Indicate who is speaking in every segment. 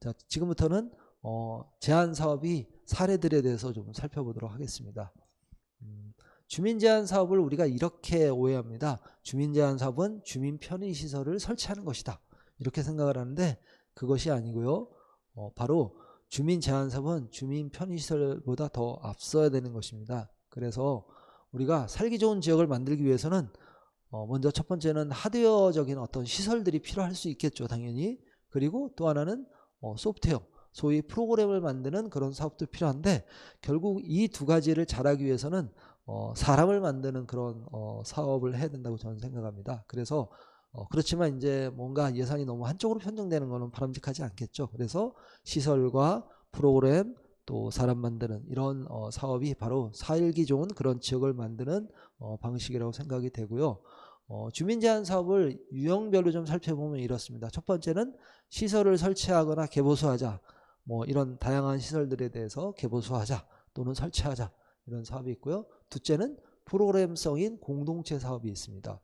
Speaker 1: 자, 지금부터는 제한 사업이 사례들에 대해서 좀 살펴보도록 하겠습니다. 주민 제한 사업을 우리가 이렇게 오해합니다. 주민 제한 사업은 주민 편의 시설을 설치하는 것이다, 이렇게 생각을 하는데 그것이 아니고요. 바로 주민 제한 사업은 주민 편의 시설보다 더 앞서야 되는 것입니다. 그래서 우리가 살기 좋은 지역을 만들기 위해서는 먼저 첫 번째는 하드웨어적인 어떤 시설들이 필요할 수 있겠죠, 당연히. 그리고 또 하나는 소프트웨어, 소위 프로그램을 만드는 그런 사업도 필요한데, 결국 이 두 가지를 잘하기 위해서는 사람을 만드는 그런 사업을 해야 된다고 저는 생각합니다. 그래서 그렇지만 이제 뭔가 예산이 너무 한쪽으로 편중되는 것은 바람직하지 않겠죠. 그래서 시설과 프로그램 또 사람 만드는 이런 사업이 바로 살기 좋은 그런 지역을 만드는 방식이라고 생각이 되고요. 주민 제한 사업을 유형별로 좀 살펴보면 이렇습니다. 첫 번째는 시설을 설치하거나 개보수하자, 뭐 이런 다양한 시설들에 대해서 개보수하자 또는 설치하자, 이런 사업이 있고요. 둘째는 프로그램성인 공동체 사업이 있습니다.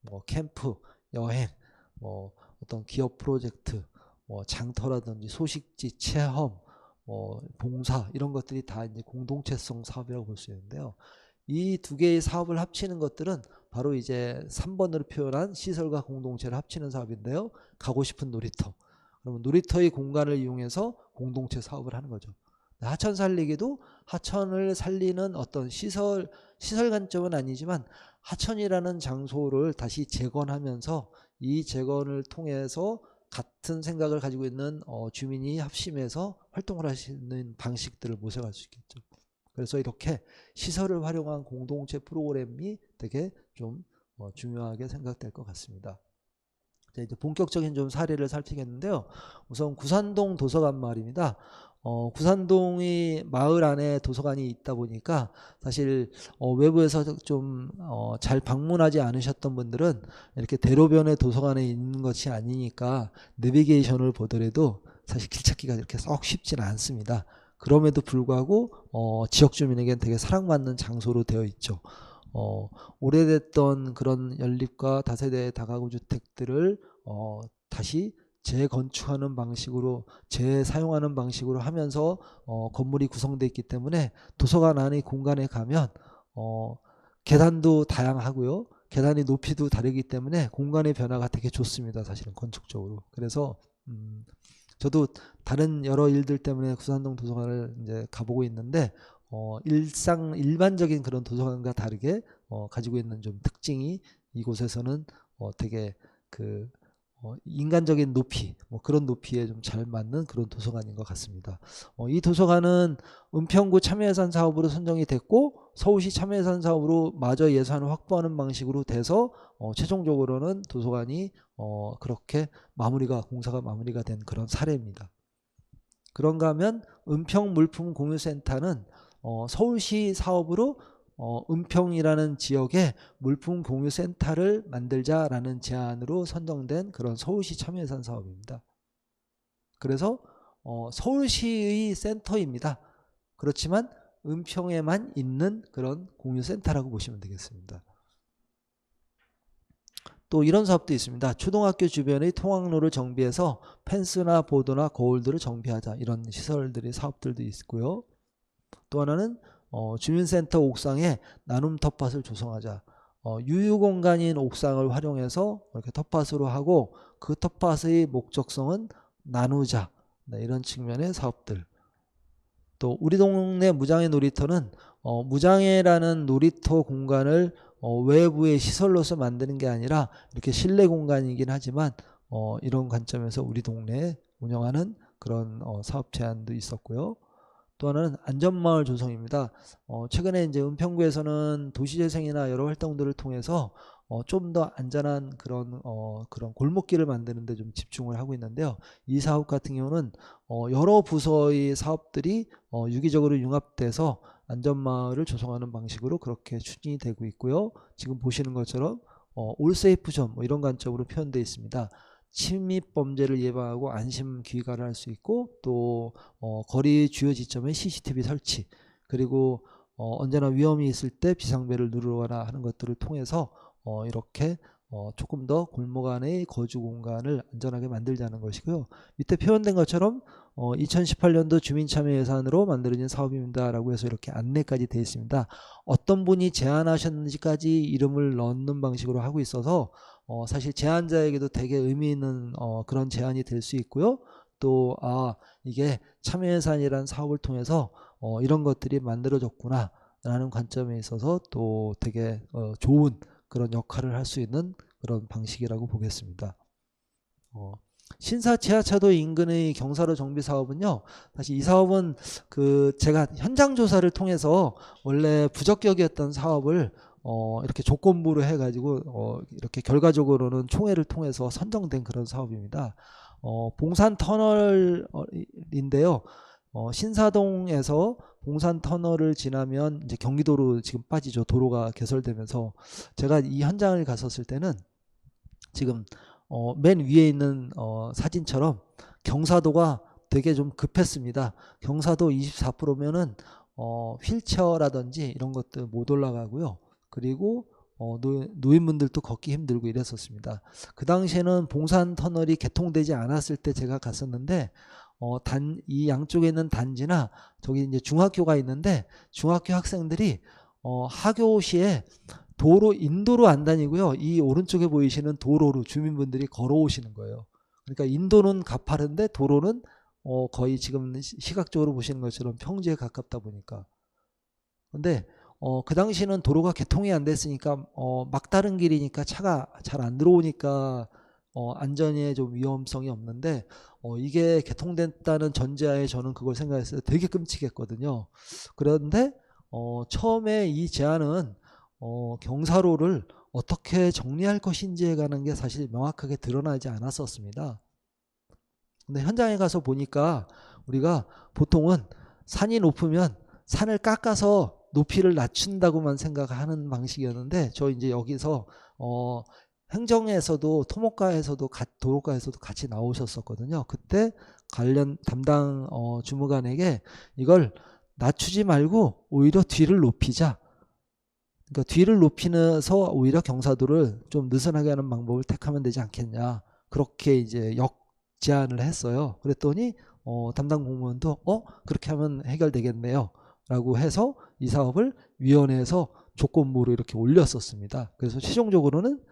Speaker 1: 뭐 캠프, 여행, 뭐 어떤 기업 프로젝트, 뭐 장터라든지 소식지 체험, 봉사, 이런 것들이 다 이제 공동체성 사업이라고 볼 수 있는데요. 이 두 개의 사업을 합치는 것들은 바로 이제 3번으로 표현한 시설과 공동체를 합치는 사업인데요. 가고 싶은 놀이터, 그러면 놀이터의 공간을 이용해서 공동체 사업을 하는 거죠. 하천 살리기도 하천을 살리는 어떤 시설 관점은 아니지만 하천이라는 장소를 다시 재건하면서 이 재건을 통해서 같은 생각을 가지고 있는 주민이 합심해서 활동을 하시는 방식들을 모색할 수 있겠죠. 그래서 이렇게 시설을 활용한 공동체 프로그램이 되게 좀 중요하게 생각될 것 같습니다. 자, 이제 본격적인 좀 사례를 살피겠는데요. 우선 구산동 도서관 말입니다. 구산동이 마을 안에 도서관이 있다 보니까 사실 외부에서 좀 잘 방문하지 않으셨던 분들은 이렇게 대로변에 도서관에 있는 것이 아니니까 내비게이션을 보더라도 사실 길 찾기가 이렇게 썩 쉽지는 않습니다. 그럼에도 불구하고 지역 주민에게는 되게 사랑받는 장소로 되어 있죠. 오래됐던 그런 연립과 다세대 다가구 주택들을 다시 재건축하는 방식으로 재사용하는 방식으로 하면서 건물이 구성되어 있기 때문에 도서관 안의 공간에 가면 계단도 다양하고요. 계단의 높이도 다르기 때문에 공간의 변화가 되게 좋습니다. 사실은 건축적으로. 그래서 저도 다른 여러 일들 때문에 구산동 도서관을 이제 가보고 있는데 일반적인 그런 도서관과 다르게 가지고 있는 좀 특징이 이곳에서는 되게 그 인간적인 높이, 뭐 그런 높이에 좀 잘 맞는 그런 도서관인 것 같습니다. 이 도서관은 은평구 참여예산 사업으로 선정이 됐고 서울시 참여예산 사업으로 마저 예산을 확보하는 방식으로 돼서 최종적으로는 도서관이 그렇게 공사가 마무리가 된 그런 사례입니다. 그런가 하면 은평물품공유센터는 서울시 사업으로 은평이라는 지역에 물품 공유 센터를 만들자라는 제안으로 선정된 그런 서울시 참여예산 사업입니다. 그래서 서울시의 센터입니다. 그렇지만 은평에만 있는 그런 공유 센터라고 보시면 되겠습니다. 또 이런 사업도 있습니다. 초등학교 주변의 통학로를 정비해서 펜스나 보도나 거울들을 정비하자, 이런 시설들이 사업들도 있고요. 또 하나는 주민센터 옥상에 나눔 텃밭을 조성하자. 유휴공간인 옥상을 활용해서 이렇게 텃밭으로 하고 그 텃밭의 목적성은 나누자, 네, 이런 측면의 사업들. 또 우리 동네 무장애 놀이터는 무장애라는 놀이터 공간을 외부의 시설로서 만드는 게 아니라 이렇게 실내 공간이긴 하지만 이런 관점에서 우리 동네에 운영하는 그런 사업 제안도 있었고요. 또 하나는 안전마을 조성입니다. 최근에 이제 은평구에서는 도시재생이나 여러 활동들을 통해서 좀 더 안전한 그런 골목길을 만드는 데 좀 집중을 하고 있는데요. 이 사업 같은 경우는 여러 부서의 사업들이 유기적으로 융합돼서 안전마을을 조성하는 방식으로 그렇게 추진이 되고 있고요. 지금 보시는 것처럼 올세이프존, 뭐 이런 관점으로 표현되어 있습니다. 침입 범죄를 예방하고 안심 귀가를 할 수 있고, 또 거리 주요 지점에 CCTV 설치, 그리고 언제나 위험이 있을 때 비상벨을 누르거나 하는 것들을 통해서 이렇게 조금 더 골목 안의 거주 공간을 안전하게 만들자는 것이고요. 밑에 표현된 것처럼 2018년도 주민참여 예산으로 만들어진 사업입니다라고 해서 이렇게 안내까지 되어 있습니다. 어떤 분이 제안하셨는지까지 이름을 넣는 방식으로 하고 있어서 사실 제안자에게도 되게 의미 있는 그런 제안이 될 수 있고요. 또 이게 참여예산이라는 사업을 통해서 이런 것들이 만들어졌구나 라는 관점에 있어서 또 되게 좋은 그런 역할을 할 수 있는 그런 방식이라고 보겠습니다. 신사 지하차도 인근의 경사로 정비 사업은요, 사실 이 사업은 제가 현장 조사를 통해서 원래 부적격이었던 사업을 이렇게 조건부로 해가지고 이렇게 결과적으로는 총회를 통해서 선정된 그런 사업입니다. 봉산 터널인데요. 신사동에서 봉산 터널을 지나면 이제 경기도로 지금 빠지죠. 도로가 개설되면서 제가 이 현장을 갔었을 때는 지금 맨 위에 있는 사진처럼 경사도가 되게 좀 급했습니다. 경사도 24%면은 휠체어라든지 이런 것들 못 올라가고요. 그리고 노인분들도 걷기 힘들고 이랬었습니다. 그 당시에는 봉산 터널이 개통되지 않았을 때 제가 갔었는데 이 양쪽에 있는 단지나 저기 이제 중학교가 있는데 중학교 학생들이 하교 시에 인도로 안 다니고요. 이 오른쪽에 보이시는 도로로 주민분들이 걸어오시는 거예요. 그러니까 인도는 가파른데 도로는 거의 지금 시각적으로 보시는 것처럼 평지에 가깝다 보니까. 근데 그 당시는 도로가 개통이 안 됐으니까 막다른 길이니까 차가 잘 안 들어오니까 안전에 좀 위험성이 없는데 이게 개통됐다는 전제하에 저는 그걸 생각했어요. 되게 끔찍했거든요. 그런데 처음에 이 제안은 경사로를 어떻게 정리할 것인지에 관한 게 사실 명확하게 드러나지 않았었습니다. 근데 현장에 가서 보니까 우리가 보통은 산이 높으면 산을 깎아서 높이를 낮춘다고만 생각하는 방식이었는데 저 이제 여기서 행정에서도 토목과에서도 도로과에서도 같이 나오셨었거든요. 그때 관련 담당 주무관에게 이걸 낮추지 말고 오히려 뒤를 높이자. 그러니까 뒤를 높이면서 오히려 경사도를 좀 느슨하게 하는 방법을 택하면 되지 않겠냐. 그렇게 이제 제안을 했어요. 그랬더니 담당 공무원도 그렇게 하면 해결되겠네요. 라고 해서 이 사업을 위원회에서 조건부로 이렇게 올렸었습니다. 그래서 최종적으로는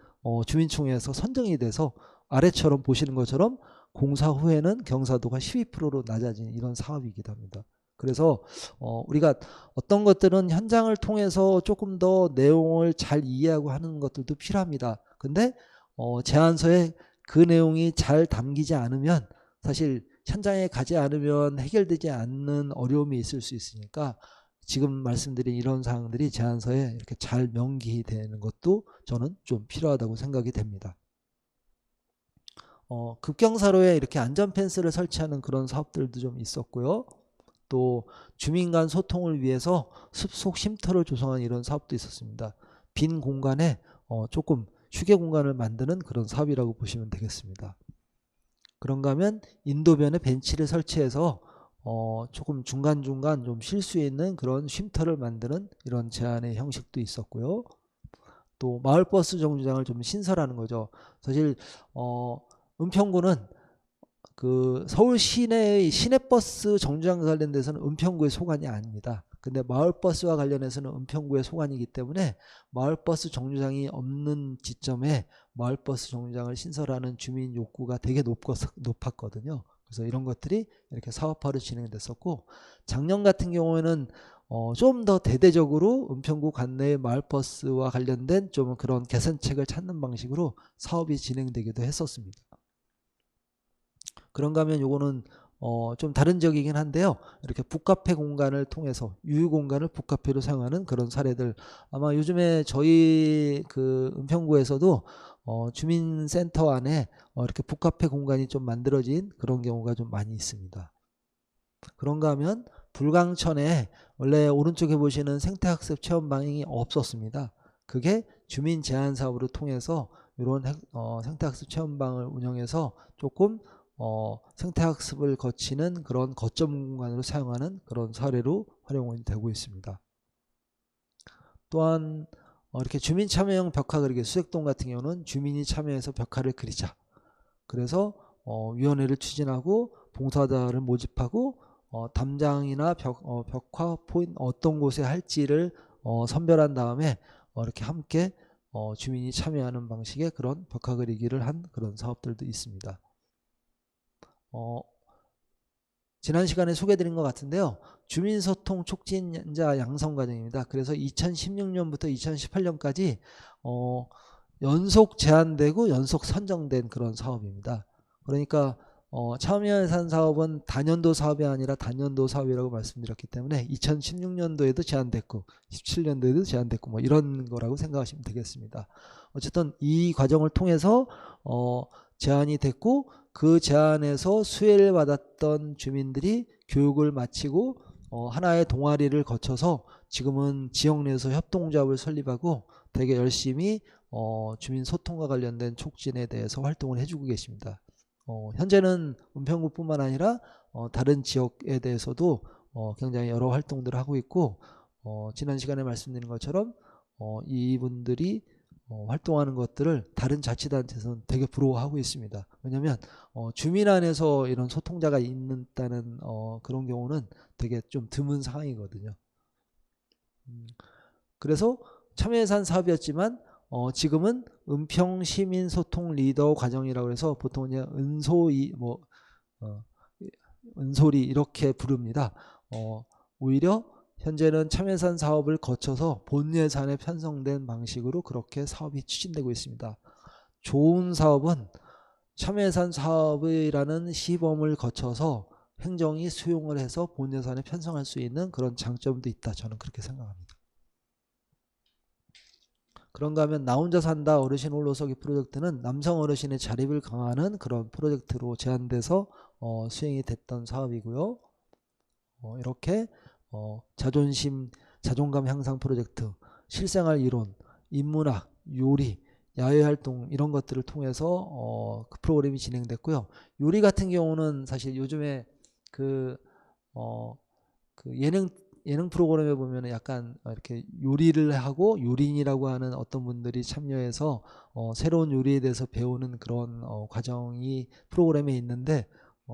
Speaker 1: 주민총회에서 선정이 돼서 아래처럼 보시는 것처럼 공사 후에는 경사도가 12%로 낮아진 이런 사업이기도 합니다. 그래서 우리가 어떤 것들은 현장을 통해서 조금 더 내용을 잘 이해하고 하는 것들도 필요합니다. 근데 제안서에 그 내용이 잘 담기지 않으면 사실 현장에 가지 않으면 해결되지 않는 어려움이 있을 수 있으니까 지금 말씀드린 이런 사항들이 제안서에 이렇게 잘 명기되는 것도 저는 좀 필요하다고 생각이 됩니다. 급경사로에 이렇게 안전 펜스를 설치하는 그런 사업들도 좀 있었고요. 또 주민 간 소통을 위해서 숲속 쉼터를 조성한 이런 사업도 있었습니다. 빈 공간에 조금 휴게 공간을 만드는 그런 사업이라고 보시면 되겠습니다. 그런가 하면 인도변에 벤치를 설치해서 조금 중간중간 좀 쉴 수 있는 그런 쉼터를 만드는 이런 제안의 형식도 있었고요. 또 마을버스 정류장을 좀 신설하는 거죠. 사실 은평구는 서울 시내의 시내버스 정류장 관련돼서는 은평구의 소관이 아닙니다. 근데 마을버스와 관련해서는 은평구의 소관이기 때문에 마을버스 정류장이 없는 지점에 마을버스 정류장을 신설하는 주민 욕구가 되게 높았거든요. 그래서 이런 것들이 이렇게 사업화로 진행됐었고, 작년 같은 경우에는 좀 더 대대적으로 은평구 관내의 마을버스와 관련된 좀 그런 개선책을 찾는 방식으로 사업이 진행되기도 했었습니다. 그런가 하면 요거는 좀 다른 지역이긴 한데요. 이렇게 북카페 공간을 통해서 유휴 공간을 북카페로 사용하는 그런 사례들, 아마 요즘에 저희 은평구에서도 주민센터 안에 이렇게 북카페 공간이 좀 만들어진 그런 경우가 좀 많이 있습니다. 그런가 하면 불광천에 원래 오른쪽에 보시는 생태학습 체험방이 없었습니다. 그게 주민 제안 사업으로 통해서 이런 생태학습 체험방을 운영해서 조금 생태학습을 거치는 그런 거점 공간으로 사용하는 그런 사례로 활용이 되고 있습니다. 또한 이렇게 주민 참여형 벽화 그리기, 수색동 같은 경우는 주민이 참여해서 벽화를 그리자. 그래서 위원회를 추진하고 봉사자를 모집하고 담장이나 벽화 포인트 어떤 곳에 할지를 선별한 다음에 이렇게 함께 주민이 참여하는 방식의 그런 벽화 그리기를 한 그런 사업들도 있습니다. 지난 시간에 소개해드린 것 같은데요. 주민소통 촉진자 양성 과정입니다. 그래서 2016년부터 2018년까지 연속 제안되고 연속 선정된 그런 사업입니다. 그러니까 참여예산 사업은 단연도 사업이 아니라 단연도 사업이라고 말씀드렸기 때문에 2016년도에도 제안됐고 17년도에도 제안됐고 뭐 이런 거라고 생각하시면 되겠습니다. 어쨌든 이 과정을 통해서 제안이 됐고 그 제안에서 수혜를 받았던 주민들이 교육을 마치고 하나의 동아리를 거쳐서 지금은 지역 내에서 협동조합을 설립하고 되게 열심히 주민 소통과 관련된 촉진에 대해서 활동을 해주고 계십니다. 현재는 은평구뿐만 아니라 다른 지역에 대해서도 굉장히 여러 활동들을 하고 있고 지난 시간에 말씀드린 것처럼 이분들이 활동하는 것들을 다른 자치단체에서는 되게 부러워하고 있습니다. 왜냐하면 주민 안에서 이런 소통자가 있다는 그런 경우는 되게 좀 드문 상황이거든요. 그래서 참여예산 사업이었지만 지금은 은평시민소통 리더 과정이라고 해서 보통 그냥 은소리 이렇게 부릅니다. 오히려 현재는 참여예산 사업을 거쳐서 본 예산에 편성된 방식으로 그렇게 사업이 추진되고 있습니다. 좋은 사업은 참여예산 사업이라는 시범을 거쳐서 행정이 수용을 해서 본 예산에 편성할 수 있는 그런 장점도 있다. 저는 그렇게 생각합니다. 그런가 하면 나 혼자 산다 어르신 홀로서기 프로젝트는 남성 어르신의 자립을 강화하는 그런 프로젝트로 제안돼서 수행이 됐던 사업이고요. 이렇게 자존감 향상 프로젝트, 실생활 이론, 인문학, 요리, 야외활동 이런 것들을 통해서 그 프로그램이 진행됐고요. 요리 같은 경우는 사실 요즘에 그 예능 프로그램에 보면 약간 이렇게 요리를 하고 요린이라고 하는 어떤 분들이 참여해서 새로운 요리에 대해서 배우는 그런 과정이 프로그램에 있는데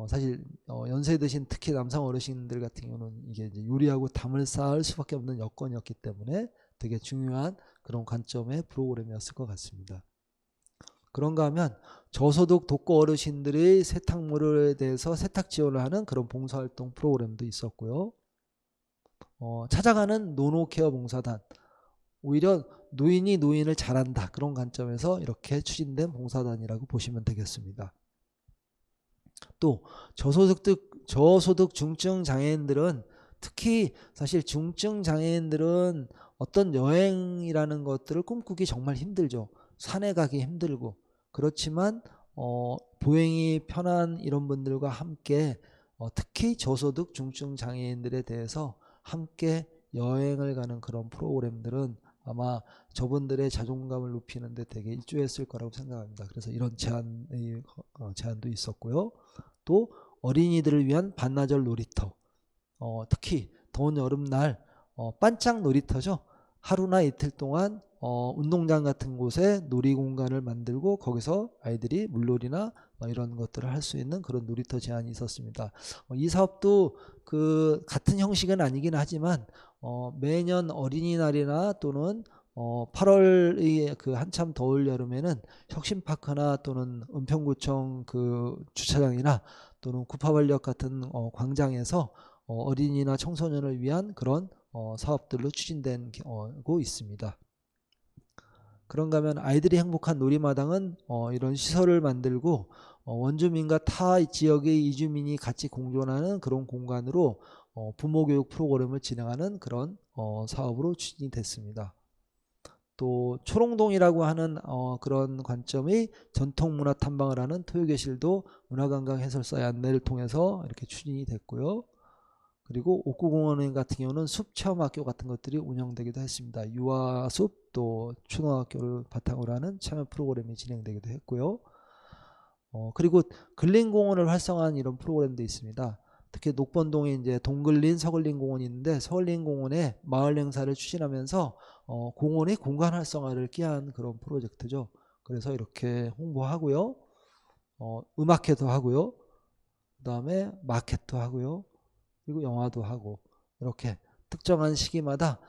Speaker 1: 사실 연세 드신 특히 남성 어르신들 같은 경우는 이게 이제 요리하고 담을 쌓을 수밖에 없는 여건이었기 때문에 되게 중요한 그런 관점의 프로그램이었을 것 같습니다. 그런가 하면 저소득 독거 어르신들의 세탁물에 대해서 세탁 지원을 하는 그런 봉사활동 프로그램도 있었고요. 찾아가는 노노케어 봉사단, 오히려 노인이 노인을 잘한다 그런 관점에서 이렇게 추진된 봉사단이라고 보시면 되겠습니다. 또 저소득 중증 장애인들은 특히 사실 중증 장애인들은 어떤 여행이라는 것들을 꿈꾸기 정말 힘들죠. 산에 가기 힘들고 그렇지만 보행이 편한 이런 분들과 함께 특히 저소득 중증 장애인들에 대해서 함께 여행을 가는 그런 프로그램들은 아마 저분들의 자존감을 높이는 데 되게 일조했을 거라고 생각합니다. 그래서 이런 제안도 있었고요. 또 어린이들을 위한 반나절 놀이터, 특히 더운 여름날 반짝 놀이터죠. 하루나 이틀 동안 운동장 같은 곳에 놀이공간을 만들고 거기서 아이들이 물놀이나 이런 것들을 할 수 있는 그런 놀이터 제안이 있었습니다. 이 사업도 그 같은 형식은 아니긴 하지만 매년 어린이날이나 또는 8월의 그 한참 더울 여름에는 혁신파크나 또는 은평구청 그 주차장이나 또는 구파발역 같은 광장에서 어린이나 청소년을 위한 그런 사업들로 추진되고 있습니다. 그런가 하면 아이들이 행복한 놀이마당은 이런 시설을 만들고 원주민과 타 지역의 이주민이 같이 공존하는 그런 공간으로 부모교육 프로그램을 진행하는 그런 사업으로 추진이 됐습니다. 또 초롱동이라고 하는 그런 관점의 전통문화 탐방을 하는 토요교실도 문화관광 해설사의 안내를 통해서 이렇게 추진이 됐고요. 그리고 옥구공원 같은 경우는 숲체험학교 같은 것들이 운영되기도 했습니다. 유아숲 또 초등학교를 바탕으로 하는 참여 프로그램이 진행되기도 했고요. 그리고 근린공원을 활성화한 이런 프로그램도 있습니다. 특히 녹번동에 이제 동근린, 서근린 공원이 있는데 서근린 공원에 마을 행사를 추진하면서 공원의 공간 활성화를 기한 그런 프로젝트죠. 그래서 이렇게 홍보하고요. 음악회도 하고요. 그다음에 마켓도 하고요. 그리고 영화도 하고 이렇게 특정한 시기마다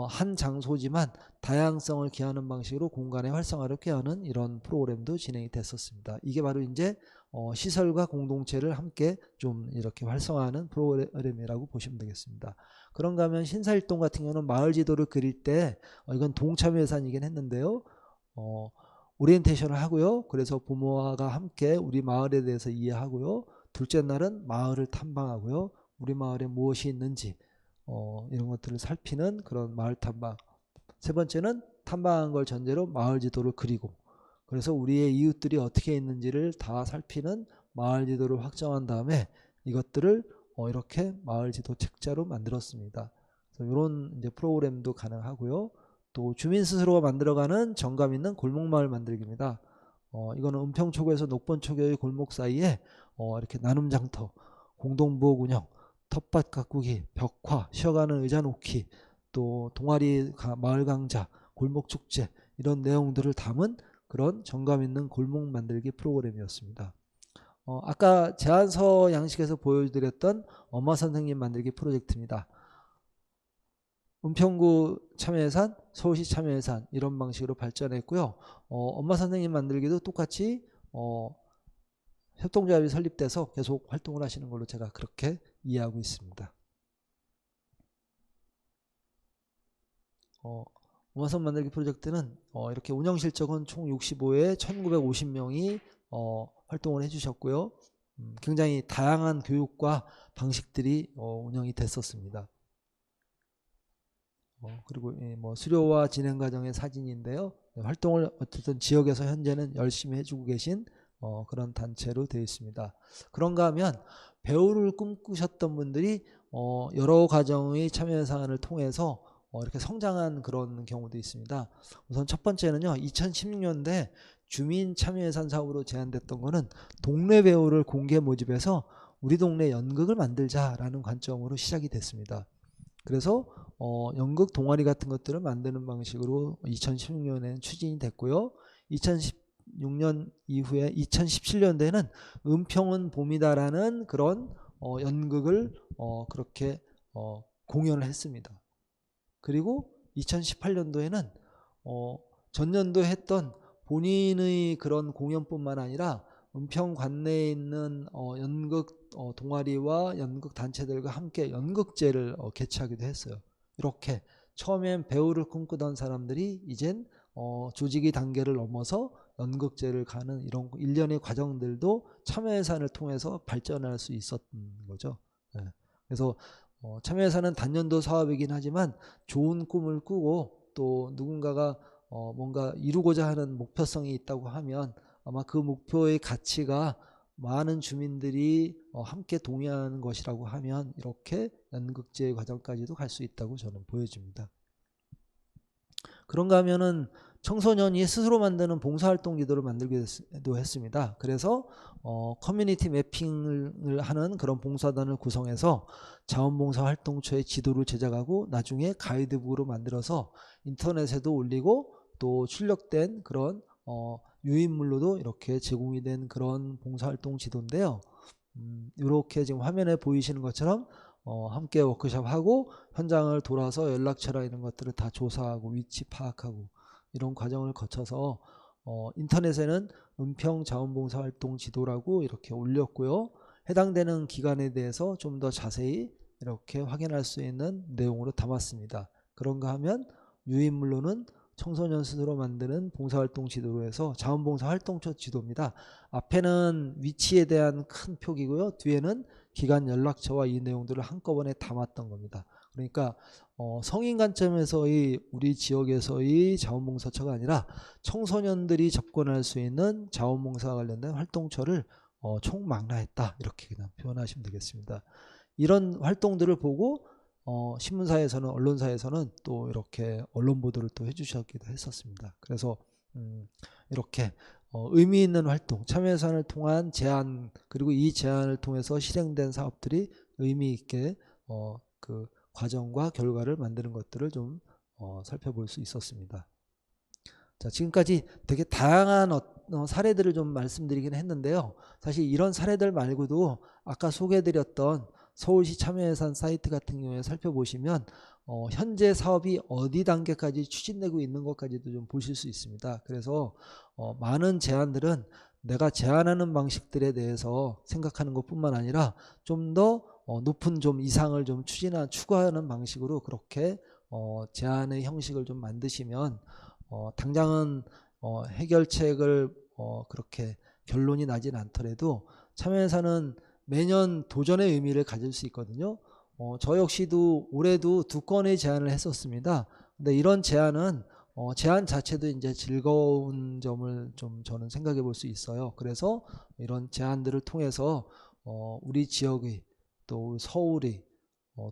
Speaker 1: 한 장소지만 다양성을 기하는 방식으로 공간의 활성화를 꾀하는 이런 프로그램도 진행이 됐었습니다. 이게 바로 이제 시설과 공동체를 함께 좀 이렇게 활성화하는 프로그램이라고 보시면 되겠습니다. 그런가 하면 신사일동 같은 경우는 마을 지도를 그릴 때 이건 동참회 예산이긴 했는데요. 오리엔테이션을 하고요. 그래서 부모가 함께 우리 마을에 대해서 이해하고요. 둘째 날은 마을을 탐방하고요. 우리 마을에 무엇이 있는지 이런 것들을 살피는 그런 마을 탐방. 세 번째는 탐방한 걸 전제로 마을 지도를 그리고 그래서 우리의 이웃들이 어떻게 있는지를 다 살피는 마을 지도를 확정한 다음에 이것들을 이렇게 마을 지도 책자로 만들었습니다. 그래서 이런 이제 프로그램도 가능하고요. 또 주민 스스로가 만들어가는 정감 있는 골목마을 만들기입니다. 이거는 은평초교에서 녹번초교의 골목 사이에 이렇게 나눔장터, 공동부엌 운영, 텃밭 가꾸기, 벽화, 쉬어가는 의자 놓기, 또 동아리 마을 강좌, 골목 축제 이런 내용들을 담은 그런 정감 있는 골목 만들기 프로그램이었습니다. 아까 제안서 양식에서 보여드렸던 엄마 선생님 만들기 프로젝트입니다. 은평구 참여예산, 서울시 참여예산 이런 방식으로 발전했고요. 엄마 선생님 만들기도 똑같이 협동조합이 설립돼서 계속 활동을 하시는 걸로 제가 그렇게 이해하고 있습니다. 엄마선 만들기 프로젝트는 이렇게 운영 실적은 총 65회 1950명이 활동을 해주셨고요. 굉장히 다양한 교육과 방식들이 운영이 됐었습니다. 그리고 뭐 수료와 진행 과정의 사진인데요. 활동을 어쨌든 지역에서 현재는 열심히 해주고 계신 그런 단체로 되어 있습니다. 그런가 하면 배우를 꿈꾸셨던 분들이 여러 과정의 참여 예산을 통해서 이렇게 성장한 그런 경우도 있습니다. 우선 첫 번째는요. 2016년대 주민 참여 예산 사업으로 제안됐던 거는 동네 배우를 공개 모집해서 우리 동네 연극을 만들자라는 관점으로 시작이 됐습니다. 그래서 연극 동아리 같은 것들을 만드는 방식으로 2016년에는 추진이 됐고요. 2016년 이후에 2017년대에는 은평은 봄이다라는 그런 연극을 그렇게 공연을 했습니다. 그리고 2018년도에는 전년도에 했던 본인의 그런 공연뿐만 아니라 은평 관내에 있는 연극 동아리와 연극 단체들과 함께 연극제를 개최하기도 했어요. 이렇게 처음엔 배우를 꿈꾸던 사람들이 이젠 조직의 단계를 넘어서 연극제를 가는 이런 일련의 과정들도 참여예산을 통해서 발전할 수 있었던 거죠. 네. 그래서 참여예산은 단년도 사업이긴 하지만 좋은 꿈을 꾸고 또 누군가가 뭔가 이루고자 하는 목표성이 있다고 하면 아마 그 목표의 가치가 많은 주민들이 함께 동의하는 것이라고 하면 이렇게 연극제 과정까지도 갈 수 있다고 저는 보여집니다. 그런가 하면은 청소년이 스스로 만드는 봉사활동 지도를 만들기도 했습니다. 그래서 커뮤니티 매핑을 하는 그런 봉사단을 구성해서 자원봉사활동처의 지도를 제작하고 나중에 가이드북으로 만들어서 인터넷에도 올리고 또 출력된 그런 유인물로도 이렇게 제공이 된 그런 봉사활동 지도인데요. 이렇게 지금 화면에 보이시는 것처럼 함께 워크숍하고 현장을 돌아서 연락처나 이런 것들을 다 조사하고 위치 파악하고 이런 과정을 거쳐서 인터넷에는 은평 자원봉사활동 지도라고 이렇게 올렸고요. 해당되는 기관에 대해서 좀 더 자세히 이렇게 확인할 수 있는 내용으로 담았습니다. 그런가 하면 유인물로는 청소년 스스로 만드는 봉사활동 지도로 해서 자원봉사활동처 지도입니다. 앞에는 위치에 대한 큰 표기고요. 뒤에는 기관 연락처와 이 내용들을 한꺼번에 담았던 겁니다. 그러니까 성인 관점에서의 우리 지역에서의 자원봉사처가 아니라 청소년들이 접근할 수 있는 자원봉사와 관련된 활동처를 총망라했다 이렇게 그냥 표현하시면 되겠습니다. 이런 활동들을 보고 신문사에서는 언론사에서는 또 이렇게 언론 보도를 또 해주셨기도 했었습니다. 그래서 이렇게 의미 있는 활동, 참여예산을 통한 제안 그리고 이 제안을 통해서 실행된 사업들이 의미 있게 그 과정과 결과를 만드는 것들을 좀 살펴볼 수 있었습니다. 자, 지금까지 되게 다양한 사례들을 좀 말씀드리긴 했는데요. 사실 이런 사례들 말고도 아까 소개해드렸던 서울시 참여예산 사이트 같은 경우에 살펴보시면 현재 사업이 어디 단계까지 추진되고 있는 것까지도 좀 보실 수 있습니다. 그래서 많은 제안들은 내가 제안하는 방식들에 대해서 생각하는 것뿐만 아니라 좀 더 높은 좀 이상을 좀 추구하는 방식으로 그렇게 제안의 형식을 좀 만드시면 당장은 해결책을 그렇게 결론이 나진 않더라도 참여예산은 매년 도전의 의미를 가질 수 있거든요. 저 역시도 올해도 2건의 제안을 했었습니다. 근데 이런 제안은 제안 자체도 이제 즐거운 점을 좀 저는 생각해 볼 수 있어요. 그래서 이런 제안들을 통해서 우리 지역의 또 서울의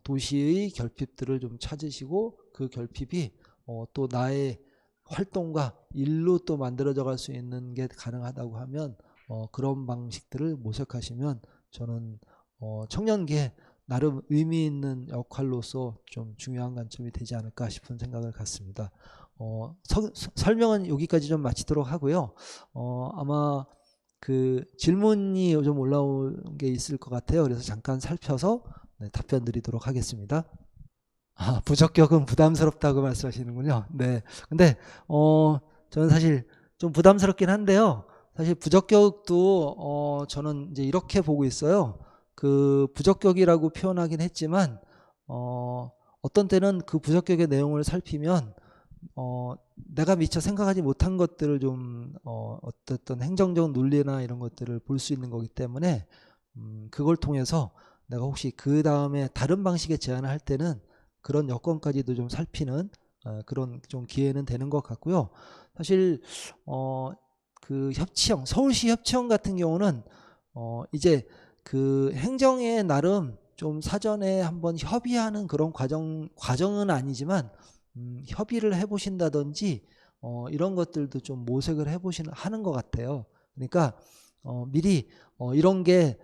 Speaker 1: 도시의 결핍들을 좀 찾으시고 그 결핍이 또 나의 활동과 일로 또 만들어져 갈 수 있는 게 가능하다고 하면 그런 방식들을 모색하시면 저는 청년기에 나름 의미 있는 역할로서 좀 중요한 관점이 되지 않을까 싶은 생각을 갖습니다. 설명은 여기까지 좀 마치도록 하고요. 아마 그 질문이 좀 올라온 게 있을 것 같아요. 그래서 잠깐 살펴서 답변 드리도록 하겠습니다. 부적격은 부담스럽다고 말씀하시는군요. 네. 근데 저는 사실 좀 부담스럽긴 한데요. 사실 부적격도 저는 이제 이렇게 보고 있어요. 그 부적격이라고 표현하긴 했지만 어떤 때는 그 부적격의 내용을 살피면 내가 미처 생각하지 못한 것들을 좀 어떤 행정적 논리나 이런 것들을 볼 수 있는 거기 때문에 그걸 통해서 내가 혹시 그 다음에 다른 방식의 제안을 할 때는 그런 여건까지도 좀 살피는 그런 좀 기회는 되는 것 같고요. 사실 그 협치형, 서울시 협치형 같은 경우는 이제 그 행정에 나름 좀 사전에 한번 협의하는 그런 과정은 아니지만 협의를 해보신다든지 이런 것들도 좀 모색을 하는 것 같아요. 그러니까 미리 이런 게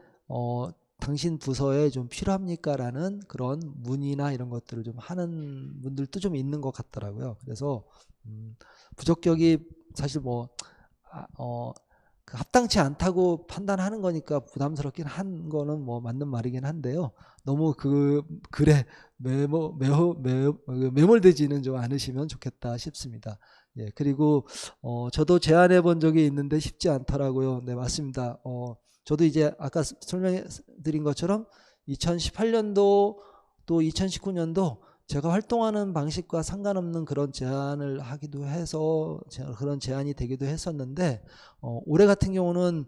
Speaker 1: 당신 부서에 좀 필요합니까? 라는 그런 문의나 이런 것들을 좀 하는 분들도 좀 있는 것 같더라고요. 그래서 부적격이 사실 그 합당치 않다고 판단하는 거니까 부담스럽긴 한 거는 맞는 말이긴 한데요. 너무 그 글에 매몰되지는 좀 않으시면 좋겠다 싶습니다. 예, 그리고 저도 제안해 본 적이 있는데 쉽지 않더라고요. 네, 맞습니다. 저도 이제 아까 설명해 드린 것처럼 2018년도 또 2019년도 제가 활동하는 방식과 상관없는 그런 제안을 하기도 해서 그런 제안이 되기도 했었는데 올해 같은 경우는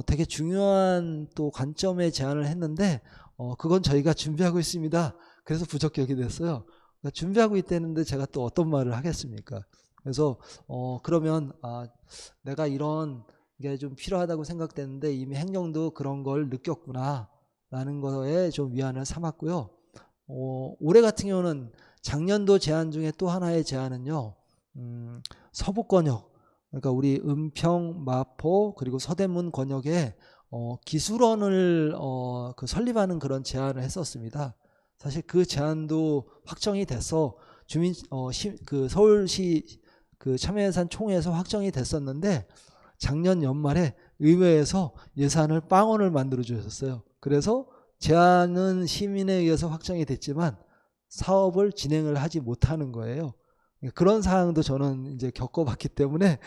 Speaker 1: 되게 중요한 또 관점의 제안을 했는데 그건 저희가 준비하고 있습니다. 그래서 부적격이 됐어요. 그러니까 준비하고 있다는데 제가 또 어떤 말을 하겠습니까? 그래서 그러면 내가 이런 게 좀 필요하다고 생각되는데 이미 행정도 그런 걸 느꼈구나 라는 거에 좀 위안을 삼았고요. 올해 같은 경우는 작년도 제안 중에 또 하나의 제안은요. 서부권역, 그러니까 우리 은평, 마포 그리고 서대문 권역에 기술원을 설립하는 그런 제안을 했었습니다. 사실 그 제안도 확정이 돼서 그 서울시 그 참여예산 총회에서 확정이 됐었는데 작년 연말에 의회에서 예산을 빵원을 만들어 주셨어요. 그래서 제안은 시민에 의해서 확정이 됐지만 사업을 진행을 하지 못하는 거예요. 그런 사항도 저는 이제 겪어봤기 때문에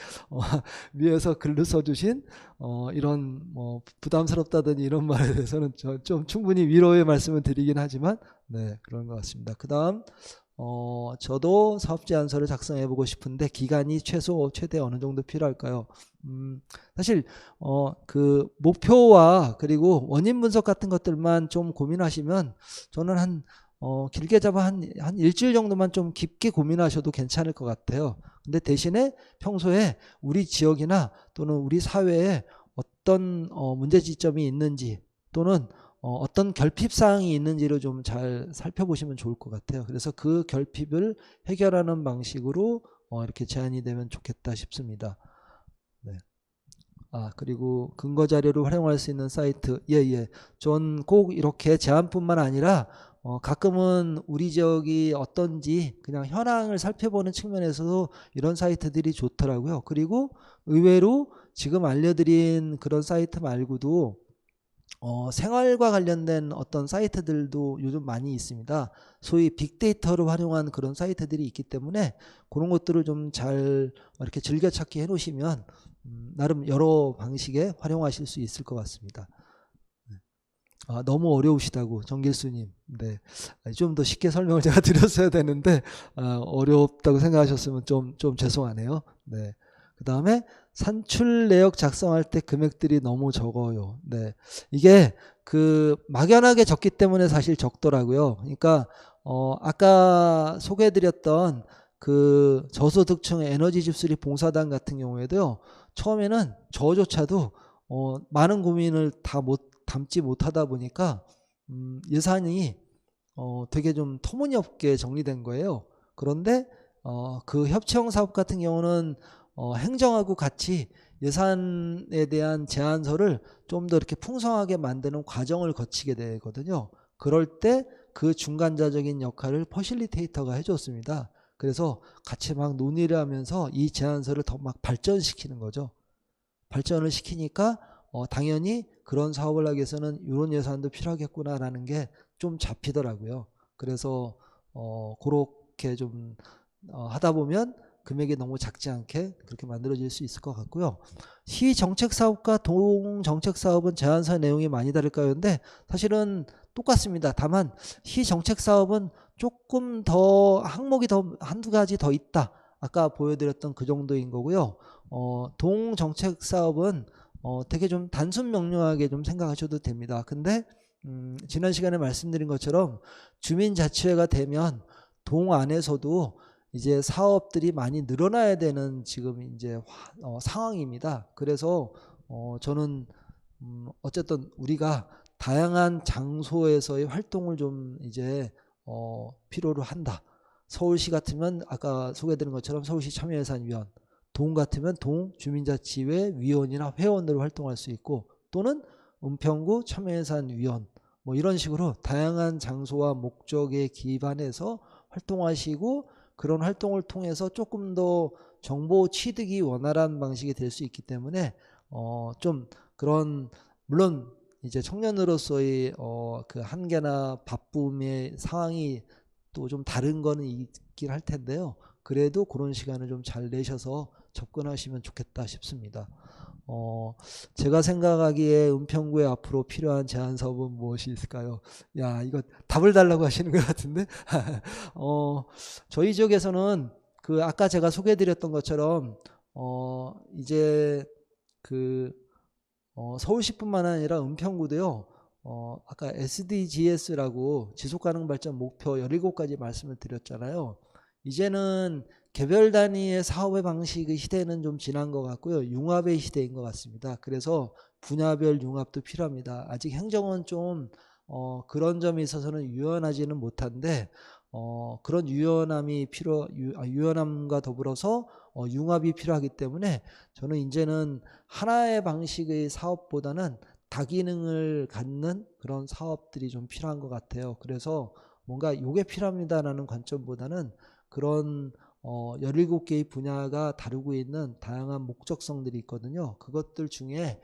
Speaker 1: 위에서 글로 써주신 이런 부담스럽다든지 이런 말에 대해서는 좀 충분히 위로의 말씀을 드리긴 하지만 네, 그런 것 같습니다. 그 다음 저도 사업 제안서를 작성해 보고 싶은데 기간이 최대 어느 정도 필요할까요? 사실 그 목표와 그리고 원인 분석 같은 것들만 좀 고민하시면 저는 길게 잡아 한 일주일 정도만 좀 깊게 고민하셔도 괜찮을 것 같아요. 근데 대신에 평소에 우리 지역이나 또는 우리 사회에 어떤 문제 지점이 있는지 또는 어떤 결핍사항이 있는지를 좀 잘 살펴보시면 좋을 것 같아요. 그래서 그 결핍을 해결하는 방식으로 이렇게 제안이 되면 좋겠다 싶습니다. 네. 그리고 근거 자료를 활용할 수 있는 사이트. 예. 전 꼭 이렇게 제안뿐만 아니라 가끔은 우리 지역이 어떤지 그냥 현황을 살펴보는 측면에서도 이런 사이트들이 좋더라고요. 그리고 의외로 지금 알려드린 그런 사이트 말고도 생활과 관련된 어떤 사이트들도 요즘 많이 있습니다. 소위 빅데이터를 활용한 그런 사이트들이 있기 때문에 그런 것들을 좀 잘 이렇게 즐겨찾기 해놓으시면 나름 여러 방식에 활용하실 수 있을 것 같습니다. 너무 어려우시다고 정길수님. 네, 좀 더 쉽게 설명을 제가 드렸어야 되는데 어렵다고 생각하셨으면 좀 죄송하네요. 네. 그 다음에 산출 내역 작성할 때 금액들이 너무 적어요. 네, 이게 그 막연하게 적기 때문에 사실 적더라고요. 그러니까 아까 소개해드렸던 그 저소득층 에너지 집수리 봉사단 같은 경우에도요. 처음에는 저조차도 많은 고민을 다 담지 못하다 보니까 예산이 되게 좀 터무니없게 정리된 거예요. 그런데 그 협치형 사업 같은 경우는 행정하고 같이 예산에 대한 제안서를 좀 더 이렇게 풍성하게 만드는 과정을 거치게 되거든요. 그럴 때 그 중간자적인 역할을 퍼실리테이터가 해줬습니다. 그래서 같이 막 논의를 하면서 이 제안서를 더 막 발전시키는 거죠. 발전을 시키니까 당연히 그런 사업을 하기 위해서는 이런 예산도 필요하겠구나라는 게 좀 잡히더라고요. 그래서 그렇게 좀 하다 보면 금액이 너무 작지 않게 그렇게 만들어질 수 있을 것 같고요. 시정책사업과 동정책사업은 제안서 내용이 많이 다를까요? 근데 사실은 똑같습니다. 다만 시정책사업은 조금 더 항목이 더 한두 가지 더 있다. 아까 보여드렸던 그 정도인 거고요. 동정책사업은 되게 좀 단순 명료하게 좀 생각하셔도 됩니다. 근데 지난 시간에 말씀드린 것처럼 주민자치회가 되면 동 안에서도 이제 사업들이 많이 늘어나야 되는 지금 이제 상황입니다. 그래서 저는 어쨌든 우리가 다양한 장소에서의 활동을 좀 이제 필요로 한다. 서울시 같으면 아까 소개드린 것처럼 서울시 참여예산위원, 동 같으면 동 주민자치회 위원이나 회원으로 활동할 수 있고, 또는 은평구 참여예산위원 뭐 이런 식으로 다양한 장소와 목적에 기반해서 활동하시고, 그런 활동을 통해서 조금 더 정보 취득이 원활한 방식이 될 수 있기 때문에 좀 그런, 물론 이제 청년으로서의 그 한계나 바쁨의 상황이 또 좀 다른 거는 있긴 할 텐데요. 그래도 그런 시간을 좀 잘 내셔서 접근하시면 좋겠다 싶습니다. 제가 생각하기에 은평구에 앞으로 필요한 제안 사업은 무엇이 있을까요? 야, 이거 답을 달라고 하시는 것 같은데. 저희 지역에서는 그 아까 제가 소개해드렸던 것처럼 이제 그 서울시뿐만 아니라 은평구도요. 아까 SDGs라고 지속가능 발전 목표 17가지 말씀을 드렸잖아요. 이제는 개별 단위의 사업의 방식의 시대는 좀 지난 것 같고요. 융합의 시대인 것 같습니다. 그래서 분야별 융합도 필요합니다. 아직 행정은 좀 그런 점에 있어서는 유연하지는 못한데 그런 유연함과 더불어서 융합이 필요하기 때문에 저는 이제는 하나의 방식의 사업보다는 다기능을 갖는 그런 사업들이 좀 필요한 것 같아요. 그래서 뭔가 요게 필요합니다라는 관점보다는 그런 17개의 분야가 다루고 있는 다양한 목적성들이 있거든요. 그것들 중에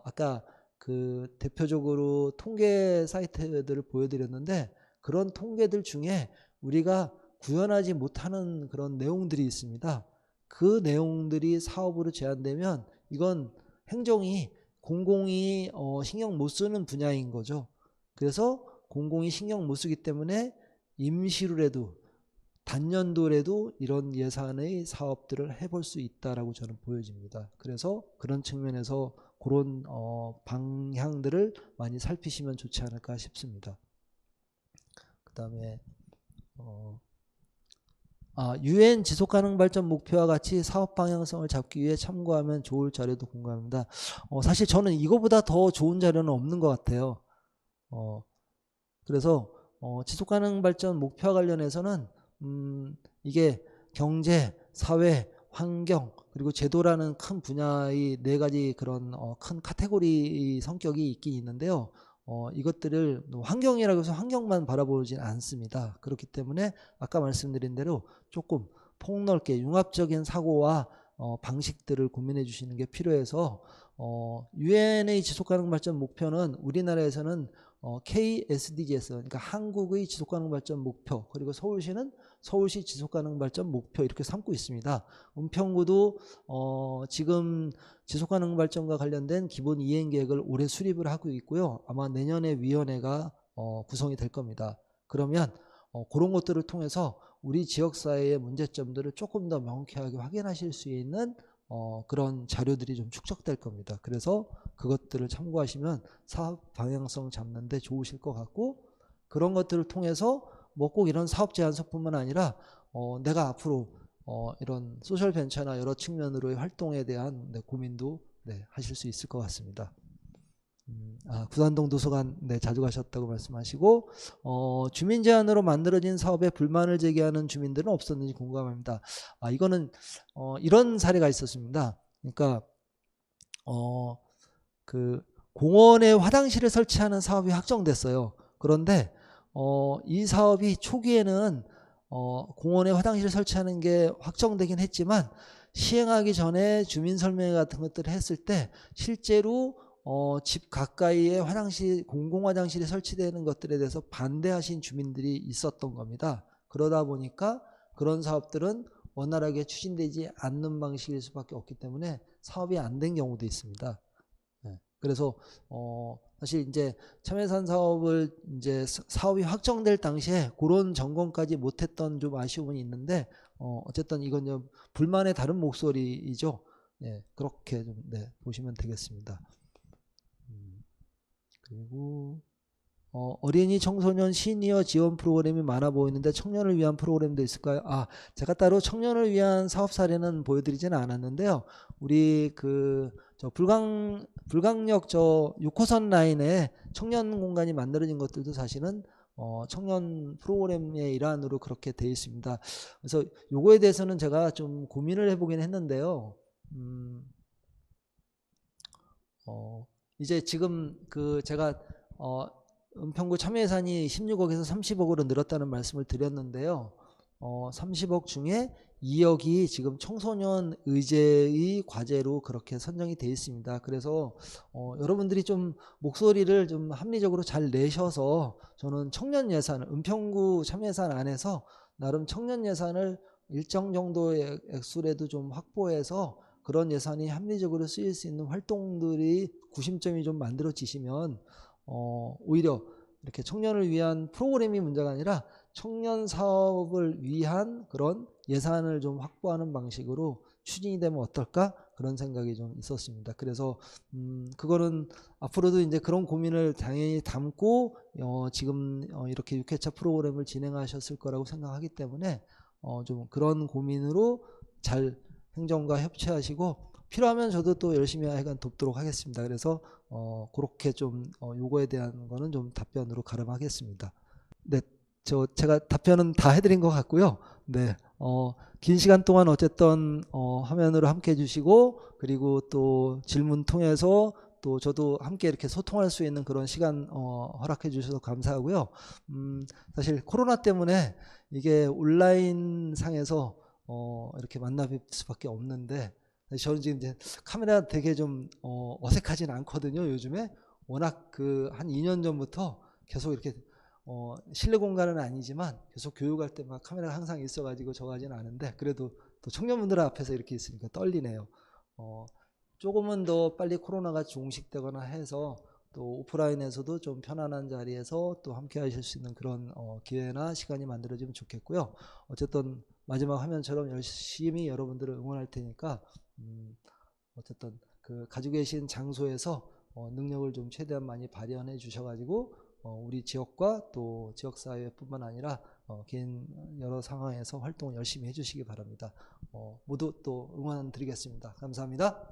Speaker 1: 아까 그 대표적으로 통계 사이트들을 보여드렸는데, 그런 통계들 중에 우리가 구현하지 못하는 그런 내용들이 있습니다. 그 내용들이 사업으로 제한되면 이건 행정이 공공이 신경 못 쓰는 분야인 거죠. 그래서 공공이 신경 못 쓰기 때문에 임시로라도 단년도라도 이런 예산의 사업들을 해볼 수 있다라고 저는 보여집니다. 그래서 그런 측면에서 그런 방향들을 많이 살피시면 좋지 않을까 싶습니다. 그 다음에 UN 지속가능 발전 목표와 같이 사업 방향성을 잡기 위해 참고하면 좋을 자료도 공감합니다. 사실 저는 이거보다 더 좋은 자료는 없는 것 같아요. 그래서 지속가능 발전 목표와 관련해서는 이게 경제, 사회, 환경, 그리고 제도라는 큰 분야의 4가지 그런 큰 카테고리 성격이 있긴 있는데요. 이것들을 환경이라고 해서 환경만 바라보진 않습니다. 그렇기 때문에 아까 말씀드린 대로 조금 폭넓게 융합적인 사고와 방식들을 고민해 주시는 게 필요해서 UN의 지속가능 발전 목표는 우리나라에서는 KSDGs, 그러니까 한국의 지속가능 발전 목표, 그리고 서울시는 서울시 지속가능 발전 목표 이렇게 삼고 있습니다. 은평구도 지금 지속가능 발전과 관련된 기본 이행 계획을 올해 수립을 하고 있고요. 아마 내년에 위원회가 구성이 될 겁니다. 그러면 그런 것들을 통해서 우리 지역사회의 문제점들을 조금 더 명쾌하게 확인하실 수 있는 그런 자료들이 좀 축적될 겁니다. 그래서 그것들을 참고하시면 사업 방향성 잡는 데 좋으실 것 같고, 그런 것들을 통해서 뭐 꼭 이런 사업 제안서뿐만 아니라 내가 앞으로 이런 소셜 벤처나 여러 측면으로의 활동에 대한 고민도 하실 수 있을 것 같습니다. 구산동 도서관 자주 가셨다고 말씀하시고, 주민 제안으로 만들어진 사업에 불만을 제기하는 주민들은 없었는지 궁금합니다. 이거는 이런 사례가 있었습니다. 그러니까 그 공원에 화장실을 설치하는 사업이 확정됐어요. 그런데 이 사업이 초기에는 공원에 화장실을 설치하는 게 확정되긴 했지만, 시행하기 전에 주민 설명 같은 것들을 했을 때 실제로 집 가까이에 공공 화장실이 설치되는 것들에 대해서 반대하신 주민들이 있었던 겁니다. 그러다 보니까 그런 사업들은 원활하게 추진되지 않는 방식일 수밖에 없기 때문에 사업이 안 된 경우도 있습니다. 그래서 사실 이제 참외산 사업을 이제 사업이 확정될 당시에 그런 점검까지 못했던 좀 아쉬움이 있는데, 어쨌든 이건 좀 불만의 다른 목소리이죠. 그렇게 좀 보시면 되겠습니다. 그리고 어린이, 청소년, 시니어 지원 프로그램이 많아 보이는데 청년을 위한 프로그램도 있을까요? 제가 따로 청년을 위한 사업 사례는 보여드리지는 않았는데요. 우리 저 불광역 저 6호선 라인에 청년 공간이 만들어진 것들도 사실은 청년 프로그램의 일환으로 그렇게 되어 있습니다. 그래서 요거에 대해서는 제가 좀 고민을 해보긴 했는데요. 이제 지금 제가 은평구 참여 예산이 16억에서 30억으로 늘었다는 말씀을 드렸는데요. 30억 중에 2억이 지금 청소년 의제의 과제로 그렇게 선정이 되어 있습니다. 그래서 여러분들이 좀 목소리를 좀 합리적으로 잘 내셔서, 저는 청년 예산을 은평구 참여 예산 안에서 나름 청년 예산을 일정 정도의 액수라도 좀 확보해서 그런 예산이 합리적으로 쓰일 수 있는 활동들이 구심점이 좀 만들어지시면 오히려 이렇게 청년을 위한 프로그램이 문제가 아니라 청년 사업을 위한 그런 예산을 좀 확보하는 방식으로 추진이 되면 어떨까, 그런 생각이 좀 있었습니다. 그래서 그거는 앞으로도 이제 그런 고민을 당연히 담고 지금 이렇게 6회차 프로그램을 진행하셨을 거라고 생각하기 때문에 좀 그런 고민으로 잘 행정과 협치하시고, 필요하면 저도 또 열심히 하여간 돕도록 하겠습니다. 그래서 그렇게 좀 요거에 대한 거는 좀 답변으로 가름하겠습니다. 제가 답변은 다 해드린 것 같고요. 긴 시간 동안 어쨌든 화면으로 함께 해주시고, 그리고 또 질문 통해서 또 저도 함께 이렇게 소통할 수 있는 그런 시간 허락해 주셔서 감사하고요. 사실 코로나 때문에 이게 온라인 상에서 이렇게 만나 뵐 수밖에 없는데, 저는 지금 이제 카메라 되게 좀 어색하진 않거든요. 요즘에 워낙 한 2년 전부터 계속 이렇게 실내 공간은 아니지만 계속 교육할 때 막 카메라가 항상 있어가지고 저거 하진 않은데, 그래도 또 청년분들 앞에서 이렇게 있으니까 떨리네요. 조금은 더 빨리 코로나가 종식되거나 해서 또 오프라인에서도 좀 편안한 자리에서 또 함께 하실 수 있는 그런 기회나 시간이 만들어지면 좋겠고요. 어쨌든 마지막 화면처럼 열심히 여러분들을 응원할 테니까 어쨌든 가지고 계신 장소에서 능력을 좀 최대한 많이 발현해 주셔가지고 우리 지역과 또 지역사회뿐만 아니라 개인 여러 상황에서 활동을 열심히 해주시기 바랍니다. 모두 또 응원 드리겠습니다. 감사합니다.